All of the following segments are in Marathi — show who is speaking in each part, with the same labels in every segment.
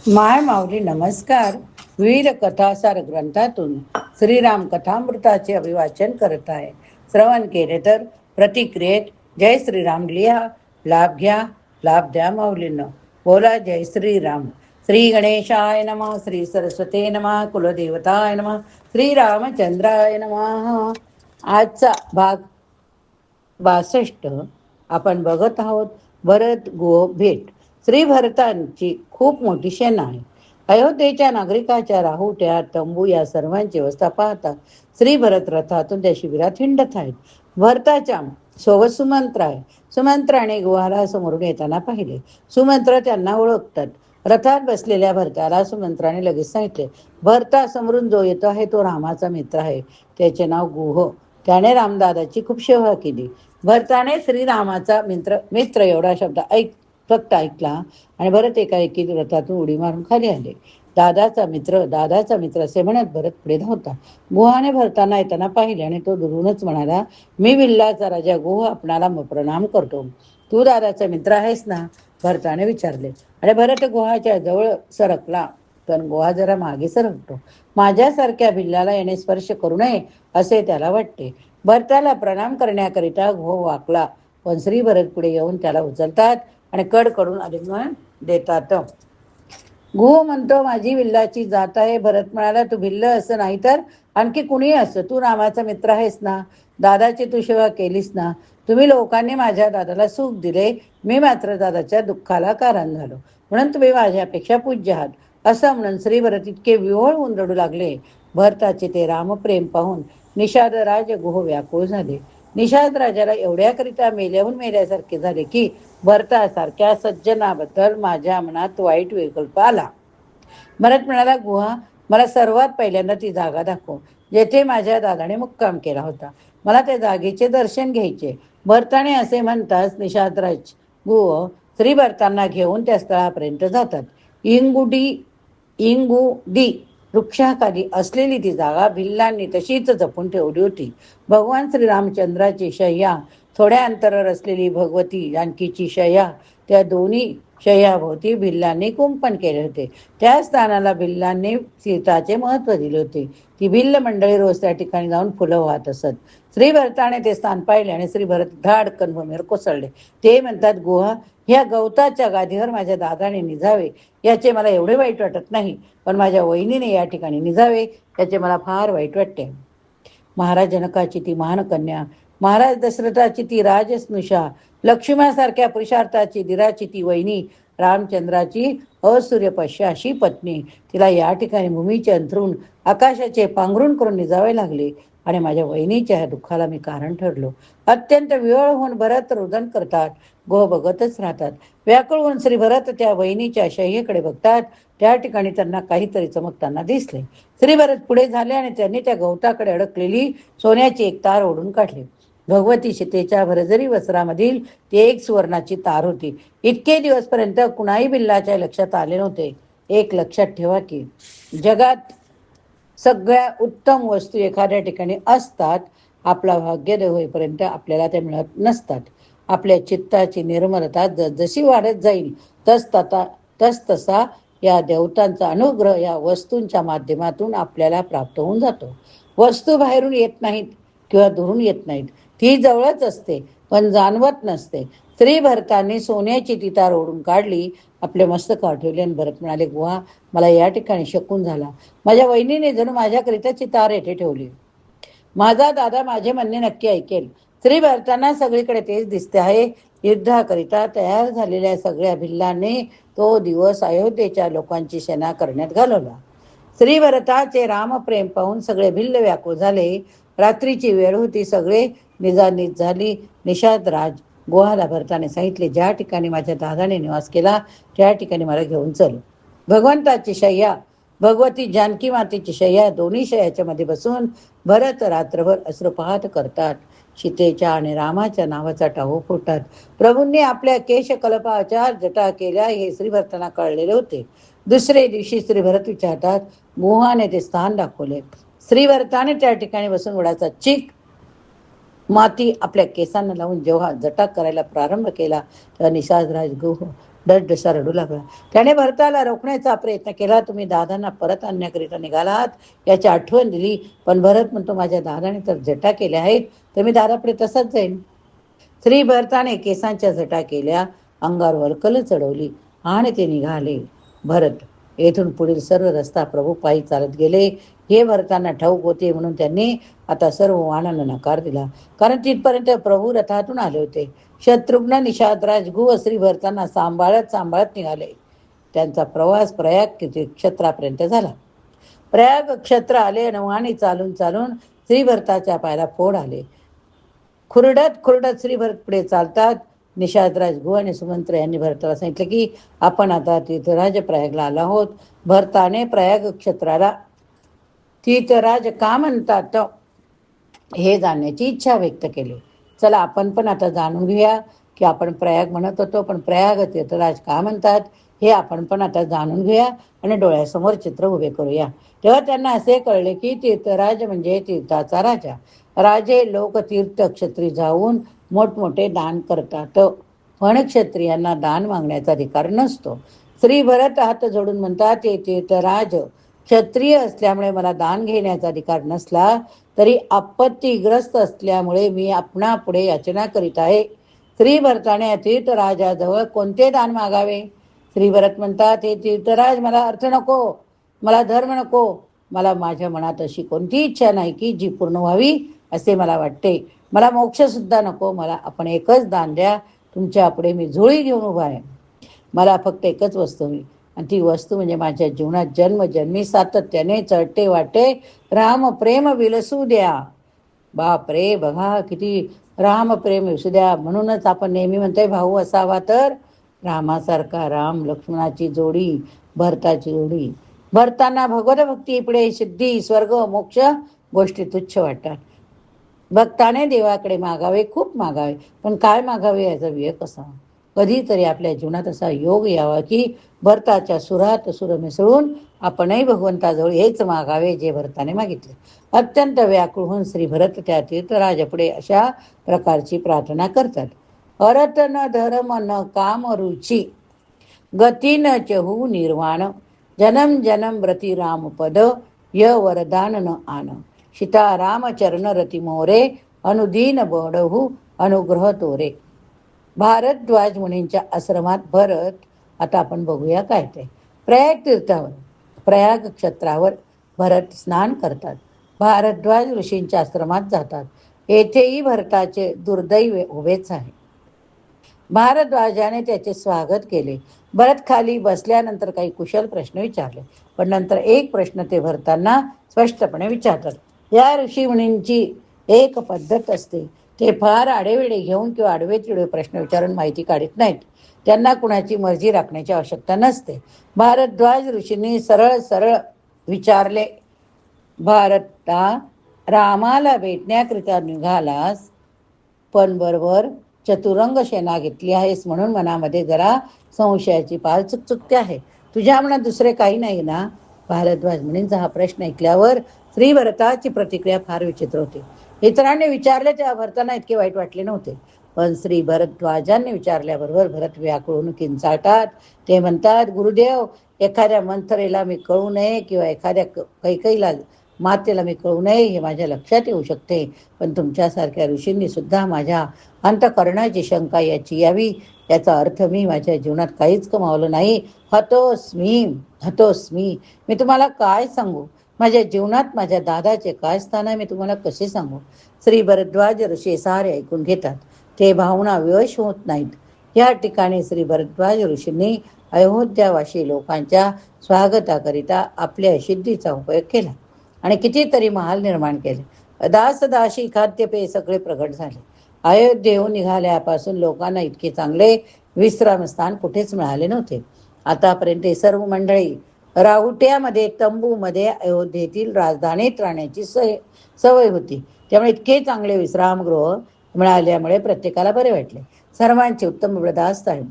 Speaker 1: माय माऊली नमस्कार. विविध कथासार ग्रंथातून श्रीराम कथामृताचे अभिवाचन करत आहे. श्रवण केले तर प्रतिक्रियेत जय श्रीराम लिहा, लाभ घ्या, लाभ द्या माऊलींनो. बोला जय श्रीराम. श्री गणेशाय नमः, श्री सरस्वते नमः, कुलदेवताय नमः, श्री रामचंद्राय नमः. आजचा भाग 62 आपण बघत आहोत. भरत गो भेट. श्री भरतांची खूप मोठी सेना आहे. अयोध्येच्या नागरिकाच्या राहुट्या, तंबू या सर्वांची अवस्था पाहता श्री भरत रथातून त्या शिबिरात हिंडत आहेत. भरताच्या सोबत सुमंत्र आहे. सुमंत्राने गुहाला समोरून येताना पाहिले. सुमंत्र त्यांना ओळखतात. रथात बसलेल्या भरताला सुमंत्राने लगेच सांगितले, भरता समोरून जो येतो आहे तो रामाचा मित्र आहे. त्याचे नाव गुह. त्याने रामदादाची खूप सेवा केली. भरताने श्रीरामाचा मित्र एवढा शब्द फक्त ऐकला आणि भरत एकाएकी रथातून उडी मारून खाली आले. दादाचा मित्र असे म्हणत भरत पुढे धावता. गुहाने भरताना येताना पाहिले आणि तो दुरूनच म्हणाला, मी विल्लाचा राजा गुह आपणाला प्रणाम करतो. तू दादाचा मित्र आहेस ना? भरताने विचारले आणि भरत गुहाच्या जवळ सरकला. पण गुहा जरा मागे सरकतो. माझ्यासारख्या भिल्लाला याने स्पर्श करू नये असे त्याला वाटते. भरताला प्रणाम करण्याकरिता गुह वाकला, पण श्री भरत पुढे येऊन त्याला उचलतात आणि कडकडून आलिंगन देतात. गुह म्हणतो, माझी भिल्लाची जात आहे. भरत म्हणाला, तू भिल्ल असं नाही तर आणखी कुणी असं, तू रामाचा मित्र आहेस ना? दादाची तू सेवा केलीस ना? तुम्ही लोकांनी माझ्या दादाला सुख दिले, मी मात्र दादाच्या दुःखाला कारण झालो, म्हणून तुम्ही माझ्यापेक्षा पूज्य आहात. असं म्हणून श्री भरत इतके विव्हळ होऊन रडू लागले. भरताचे ते रामप्रेम पाहून निषादराज गुह व्याकुळ झाले. निषाद राजाला एवढ्याकरिता मेल्याहून मेल्यासारखे झाले की भरतासारख्या सज्जनाबद्दल माझ्या मनात वाईट विकल्प आला. भरत म्हणाला, गुहा, मला सर्वात पहिल्यांदा ती जागा दाखव जेथे माझ्या दादाने मुक्काम केला होता. मला त्या जागेचे दर्शन घ्यायचे. भरताने असे म्हणताच निषादराज गुह श्री भरतांना घेऊन त्या स्थळापर्यंत जातात. इंगुडी वृक्षाखाली असलेली ती जागा भिल्लांनी तशीच जपून ठेवली होती. भगवान श्रीरामचंद्राची शय्या, थोड्या अंतरावर असलेली भगवती जानकीची शय्या, त्या दोन्ही शय्याभोवती भिल्लांनी कुंपण केले होते. त्या स्थानाला भिल्लांनी सीताचे महत्त्व दिले होते. ती भिल्ल मंडळी रोज त्या ठिकाणी जाऊन फुलं वाहत असत. श्री भरताने ते स्थान पाहिले आणि श्री भरत धाडकन भूमीवर कोसळले. ते म्हणतात, गुहा, ह्या गवताच्या गादीवर माझ्या दादाने निजावे याचे मला एवढे वाईट वाटत नाही, पण माझ्या वहिनीने या ठिकाणी निजावे याचे मला फार वाईट वाटते. महाराज जनकाची ती महान कन्या, महाराज दशरथाची ती राजस्नुषा, लक्ष्मणासारख्या पुरुषार्थाची धीराची ती वहिनी, रामचंद्राची असूर्यपश्य अशी पत्नी, तिला या ठिकाणी भूमीचे अंथरून आकाशाचे पांघरून करून निजावे लागले आणि माझ्या वहिनीच्या ह्या दुःखाला मी कारण ठरलो. अत्यंत विवळ होऊन भरत रुदन करतात. गोह बघतच राहतात. व्याकुळ होऊन श्री भरत त्या वहिनीच्या शय्येकडे बघतात. त्या ठिकाणी त्यांना काहीतरी चमकताना दिसले. श्री भरत पुढे झाले आणि त्यांनी त्या गवताकडे अडकलेली सोन्याची एक तार ओढून काढली. भगवती सीतेच्या भरजरी वस्त्रामधील ती एक सुवर्णाची तार होती. इतके दिवसपर्यंत कुणाही बिल्लाच्या लक्षात आले नव्हते. एक लक्षात ठेवा की जगात सगळ्या उत्तम वस्तू एखाद्या ठिकाणी असतात, आपला भाग्योदय होईपर्यंत आपल्याला त्या मिळत नसतात. आपल्या चित्ताची निर्मलता जशी वाढत जाईल तस तसा या देवतांचा अनुग्रह या वस्तूंच्या माध्यमातून आपल्याला प्राप्त होऊन जातो. वस्तू बाहेरून येत नाहीत किंवा दुरून येत नाहीत, ती जवळच असते पण जाणवत नसते. श्री भरतांनी सोन्याची ती तार ओढून काढली, आपले मस्तक ठेवले आणि भरत म्हणाले, गुहा, मला या ठिकाणी शकून झाला. माझ्या वहिनीने जणू माझ्याकरिताची तार येथे ठेवली. माझा दादा माझे म्हणणे नक्की ऐकेल. श्री भरतांना सगळीकडे तेच दिसते आहे. युद्धाकरिता तयार झालेल्या सगळ्या भिल्लांनी तो दिवस अयोध्येच्या लोकांची सेना करण्यात घालवला. श्री भरताचे रामप्रेम पाहून सगळे भिल्ल व्याकुळ झाले. रात्रीची वेळ होती. सगळे निजानीज झाली. निषाद राज गुहाला भरताने सांगितले, ज्या ठिकाणी माझ्या दादाने निवास केला त्या ठिकाणी मला घेऊन चल. भगवंताची शय्या, भगवती जानकी मातेची शय्या, दोन्ही शय्याच्या मध्ये बसून भरत रात्रभर अश्रू पाहत करतात. सीतेच्या आणि रामाच्या नावाचा टाहो फोडतात. प्रभूंनी आपल्या केशकल्पाच्या जटा केल्या हे श्रीभरतांना कळलेले होते. दुसरे दिवशी श्रीभरत विचारतात. गुहाने ते स्थान दाखवले. श्रीभरताने त्या ठिकाणी बसून वडाचा चीक माती आपल्या केसांना लावून जेव्हा जटा करायला प्रारंभ केला तेव्हा निषादराज गुह डसडसा रडू लागला. त्याने भरताला रोखण्याचा प्रयत्न केला. तुम्ही दादांना परत आणण्याकरिता निघालात याची आठवण दिली. पण भरत म्हणतो, माझ्या दादाने तर जटा केल्या आहेत, तर मी दादापुढे तसाच जाईन. श्री भरताने केसांच्या जटा केल्या, अंगावर वल्कल चढवली आणि ते निघाले. भरत येथून पुढील सर्व रस्ता प्रभू पायी चालत गेले. हे भरतांना ठाऊक होते, म्हणून त्यांनी आता सर्व वाहनांना नकार दिला, कारण तिथपर्यंत प्रभू रथातून आले होते. शत्रुघ्न, निषाद, राजगु व श्री भरतांना सांभाळत सांभाळत निघाले. त्यांचा प्रवास प्रयाग क्षेत्रापर्यंत झाला. प्रयाग क्षेत्र आले आणि चालून चालून श्री भरताच्या पायाला फोड आले. खुरडत खुरडत श्री भरत पुढे चालतात. निषादराज गु आणि सुमंत्र यांनी भरताला सांगितलं की आपण आता तीर्थराज प्रयागला आलो आहोत. भरताने प्रयाग क्षेत्राला तीर्थराज का म्हणतात हे जाणण्याची इच्छा व्यक्त केली. चला आपण पण आता जाणून घेऊया की आपण प्रयाग म्हणत होतो, पण प्रयाग तीर्थराज का म्हणतात हे आपण पण आता जाणून घेऊया आणि डोळ्यासमोर चित्र उभे करूया. तेव्हा त्यांना असे कळले की तीर्थराज म्हणजे तीर्थाचा राजा. राजे लोक तीर्थक्षेत्री जाऊन मोठमोठे दान करतात, पण क्षत्रियांना दान मागण्याचा अधिकार नसतो. श्री भरत हात जोडून म्हणतात, ते तीर्थराज क्षत्रिय असल्यामुळे मला दान घेण्याचा अधिकार नसला तरी आपत्तीग्रस्त असल्यामुळे मी आपणापुढे याचना करीत आहे. श्री भरताने तीर्थराजाजवळ कोणते दान मागावे? श्री भरत म्हणतात, हे तीर्थराज मला अर्थ नको, मला धर्म नको, मला माझ्या मनात अशी कोणती इच्छा नाही की जी पूर्ण व्हावी असे मला वाटते. मला मोक्ष सुद्धा नको, मला आपण एकच दान द्या. तुमच्या पुढे मी झोळी घेऊन उभा आहे. मला फक्त एकच वस्तू हवी आणि ती वस्तू म्हणजे माझ्या जीवनात जन्मजन्मी सातत्याने चढते वाटे राम प्रेम विलसू द्या. बाप रे, बघा किती राम प्रेम विसू द्या. म्हणूनच आपण नेहमी म्हणतोय भाऊ असावा तर रामासारखा. राम लक्ष्मणाची जोडी, भरताची जोडी. भरतांना भगवत भक्ती पुढे सिद्धी, स्वर्ग, मोक्ष गोष्टी तुच्छ वाटतात. भक्ताने देवाकडे मागावे, खूप मागावे, पण काय मागावे याचा विवेक असावा. कधीतरी आपल्या जीवनात असा योग यावा की भरताच्या सुरात सुर मिसळून आपणही भगवंताजवळ हेच मागावे जे भरताने मागितले. अत्यंत व्याकुळ होऊन श्री भरत त्या तीर्थराजापुढे अशा प्रकारची प्रार्थना करतात. अरत न धर्म न काम रुची, गती न चहू निर्वाण, जनम जनम व्रती राम पद, य वरदान न आन, सीता राम चरण रती मोरे, अनुदीन बडहू अनुग्रह तोरे. भारद्वाज मुनींच्या आश्रमात भरत, आता आपण बघूया काय ते. प्रयाग तीर्थावर, प्रयाग क्षेत्रावर भरत स्नान करतात. भारद्वाज ऋषींच्या आश्रमात जातात. येथेही भरताचे दुर्दैव उभेच आहे. भारद्वाजाने त्याचे स्वागत केले. भरत खाली बसल्यानंतर काही कुशल प्रश्न विचारले, पण नंतर एक प्रश्न ते भरतांना स्पष्टपणे विचारतात. या ऋषी मुनींची एक पद्धत असते, ते फार आडेवेडे घेऊन किंवा आडवे तिडवे प्रश्न विचारून माहिती काढत नाहीत. त्यांना कुणाची मर्जी राखण्याची आवश्यकता नसते. भारद्वाज ऋषींनी सरळ सरळ विचारले, भारता, रामाला भेटण्याकरिता निघालास, पण बरोबर चतुरंग सेना घेतली आहेस, म्हणून मनामध्ये जरा संशयाची पाल चुकचुकते आहे. तुझ्या मनात दुसरे काही नाही ना? भारद्वाज मुनींचा हा प्रश्न ऐकल्यावर श्री भरताची प्रतिक्रिया फार विचित्र होती. इतरांनी विचारले तेव्हा भरतांना इतके वाईट वाटले नव्हते, पण श्री भरद्वाजांनी विचारल्याबरोबर भरत व्याकुळून किंचाळतात. ते म्हणतात, गुरुदेव, एखाद्या मंथरेला मी कळू नये किंवा एखाद्या कैकईला मातेला मी कळू नये हे माझ्या लक्षात येऊ शकते, पण तुमच्यासारख्या ऋषींनी सुद्धा माझ्या अंतःकरणाची शंका याची यावी, याचा अर्थ मी माझ्या जीवनात काहीच कमावलं नाही. हतोस्मी, हतोस्मी. मी तुम्हाला काय सांगू? माझ्या जीवनात माझ्या दादाचे काय स्थान आहे मी तुम्हाला कसे सांगू? श्री भरद्वाज ऋषी सारे ऐकून घेतात. ते भावना विवश होत नाहीत. या ठिकाणी श्री भरद्वाज ऋषींनी अयोध्यावासी लोकांच्या स्वागताकरिता आपल्या सिद्धीचा उपयोग केला आणि कितीतरी महाल निर्माण केले. दासदासी खाद्यपेय सगळे प्रगट झाले. अयोध्येहून निघाल्यापासून लोकांना इतके चांगले विश्रामस्थान कुठेच मिळाले नव्हते. आतापर्यंत सर्व मंडळी राहुट्यामध्ये, तंबूमध्ये अयोध्येतील राजधानीत राहण्याची सवय होती. त्यामुळे इतके चांगले विश्रामगृह मिळाल्यामुळे प्रत्येकाला बरे वाटले. सर्वांची उत्तम बृहदास्त आहे.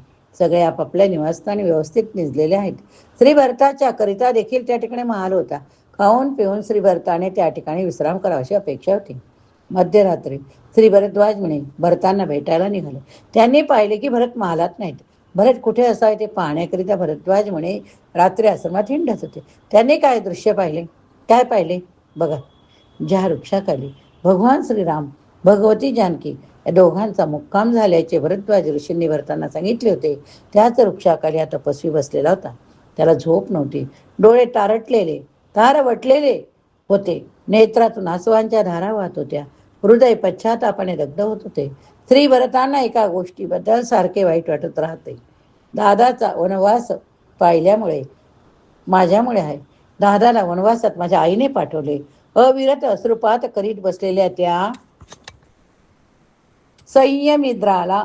Speaker 1: सगळे आपापल्या निवासस्थानी व्यवस्थित निजलेले आहेत. श्री भरताच्या करिता देखील त्या ठिकाणी महाल होता. खाऊन पिऊन श्री भरताने त्या ठिकाणी विश्राम करावाची अपेक्षा होती. मध्यरात्री श्री भरद्वाज मुनी भरतांना भेटायला निघाले. त्यांनी पाहिले की भरत महालात नाहीत. भरत कुठे असावे ते पाहण्याकरिता भरद्वाज म्हणे रात्री आश्रमात हिंडत होते. त्यांनी काय दृश्य पाहिले? काय पाहिले बघा. ज्या वृक्षाखाली भगवान श्रीराम, भगवती जानकी या दोघांचा मुक्काम झाल्याचे भरद्वाज ऋषींनी भरताना सांगितले होते, त्याच वृक्षाखाली हा तपस्वी बसलेला होता. त्याला झोप नव्हती. डोळे तारटलेले, तारवटलेले होते. नेत्रातून आसवांच्या धारा वाहत होत्या. हृदय पश्चातापाने दग्ध होत होते. श्री भरतांना एका गोष्टीबद्दल सारखे वाईट वाटत राहते. दादाचा वनवास पाहिल्यामुळे माझ्यामुळे आहे. दादाला वनवासात माझ्या आईने पाठवले. अविरत अश्रुपात करीत बसलेल्या त्या संयमिद्राला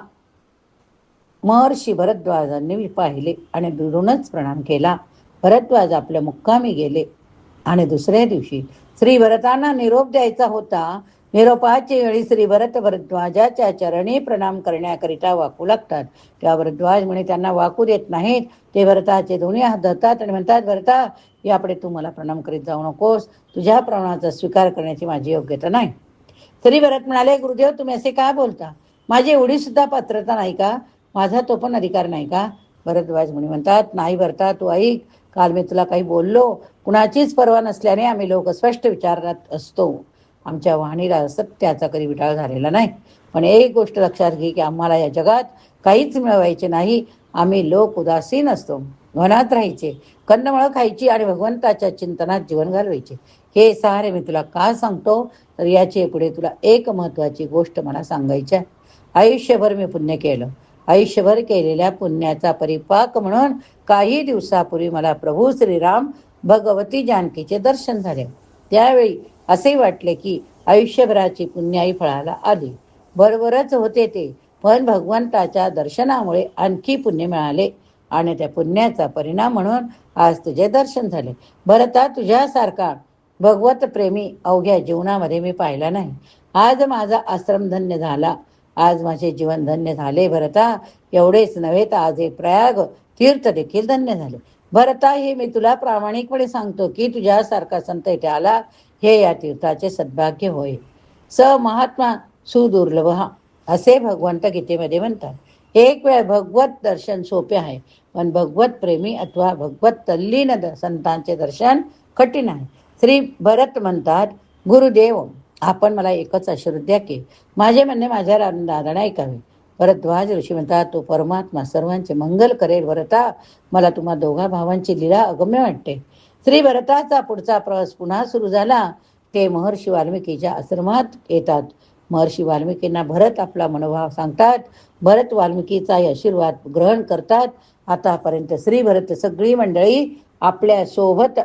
Speaker 1: महर्षी भरद्वाजांनी मी पाहिले आणि दुरूनच प्रणाम केला. भरद्वाज आपल्या मुक्कामी गेले आणि दुसऱ्या दिवशी श्री भरतांना निरोप द्यायचा होता. निरोपाची वेळी श्री भरद्वाजाच्या चरणी प्रणाम करण्याकरिता वाकू लागतात. त्या भरद्वाज म्हणे त्यांना वाकू देत नाहीत. ते भरताचे दोन्ही हात धरतात आणि म्हणतात, भरता यापुढे तू मला प्रणाम करीत जाऊ नकोस. तुझ्या प्रणामाचा स्वीकार करण्याची माझी योग्यता नाही. श्री भरत म्हणाले, गुरुदेव तुम्ही असे का बोलता? माझी एवढी सुद्धा पात्रता नाही का? माझा तो पण अधिकार नाही का? भरद्वाज मुनी म्हणतात, नाही भरता, तू ऐक. काल मी तुला काही बोललो. कुणाचीच पर्वा नसल्याने आम्ही लोक स्पष्ट विचारत असतो. आमच्या वाणीला सत्याचा कधी विटाळ झालेला नाही. पण एक गोष्ट लक्षात घे की आम्हाला या जगात काहीच मिळवायचे नाही. आम्ही लोक उदासीन असतो. वनात राहायचे, कंदमुळं खायची आणि भगवंताच्या चिंतनात जीवन घालवायचे. हे सारे मी तुला का सांगतो तर याचे पुढे तुला एक महत्वाची गोष्ट मला सांगायची आहे. आयुष्यभर मी पुण्य केलं. आयुष्यभर केलेल्या पुण्याचा परिपाक म्हणून काही दिवसापूर्वी मला प्रभू श्रीराम, भगवती जानकीचे दर्शन झाले. त्यावेळी असे वाटले की आयुष्यभराची पुण्याई फळाला आली. बरोबरच होते ते, पण भगवंताच्या दर्शनामुळे आणखी पुण्य मिळाले आणि त्या पुण्याचा परिणाम म्हणून आज तुझे दर्शन झाले. भरता तुझ्यासारखा भगवत प्रेमी अवघ्या जीवनामध्ये मी पाहिला नाही. आज माझा आश्रम धन्य झाला. आज माझे जीवन धन्य झाले भरता. एवढेच नव्हे तर आज हे प्रयाग तीर्थ देखील धन्य झाले. भरता, हे मी तुला प्रामाणिकपणे सांगतो की तुझ्यासारखा संत इथे आला हे या तीर्थाचे सद्भाग्य होय. स महात्मा सुदुर्लभ असे भगवंत गीतेमध्ये म्हणतात. एक वेळ भगवत दर्शन सोपे आहे, पण भगवत प्रेमी अथवा भगवत तल्लीन संतांचे दर्शन कठीण आहे. श्री भरत म्हणतात, गुरुदेव आपण मला एकच आशीर्वाद की माझे म्हणणे माझ्या दादाने ऐकावे. भरद्वाज ऋषी म्हणतात, तो परमात्मा सर्वांचे मंगल करेल. भरता, मला तुम्हा दोघा भावांची लीला अगम्य वाटते. श्री भरताचा पुढचा प्रवास पुन्हा सुरू झाला. ते महर्षी वाल्मिकीच्या आश्रमात येतात. महर्षी वाल्मिकींना भरत आपला मनोभाव सांगतात. भरत वाल्मिकीचा आशीर्वाद ग्रहण करतात. आतापर्यंत श्री भरत सगळी मंडळी आपल्या सोबत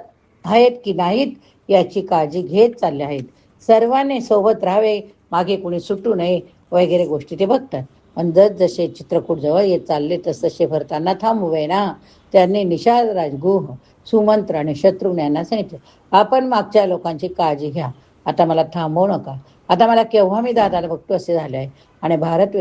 Speaker 1: आहेत की नाहीत याची काळजी घेत चालले आहेत. सर्वांनी सोबत राहावे, मागे कोणी सुटू नये वगैरे गोष्टी ते बघतात. पण जसे चित्रकूट जवळ येत चालले तसतसे भरतांना थांबवे ना. त्यांनी निषाद राजगुह, सुमंत्र आणि शत्रुघ्न यांना सांगितले, आपण मागच्या लोकांची काळजी घ्या. आता मला थांबवू नका. आता मला केव्हा मी दादाला बघतो असे झाले आहे. आणि भरत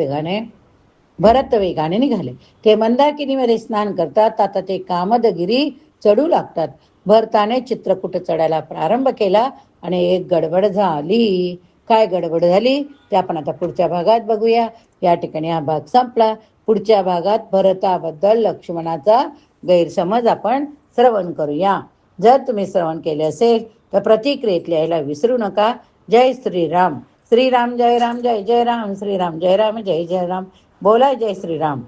Speaker 1: वेगाने निघाले. ते मंदाकिनीमध्ये स्नान करतात. आता ते कामदगिरी चढू लागतात. भरताने चित्रकूट चढायला प्रारंभ केला आणि एक गडबड झाली. काय गडबड झाली ते आपण आता पुढच्या भागात बघूया. या ठिकाणी हा भाग संपला. पुढच्या भागात भरताबद्दल लक्ष्मणाचा गैरसमज आपण श्रवण करूया. जर तुम्ही श्रवण केले असेल तर प्रतिक्रियेत लिहायला विसरू नका. जय श्रीराम. श्रीराम जय राम, जय जय राम. श्रीराम जय राम, जय जय राम. बोला जय श्रीराम.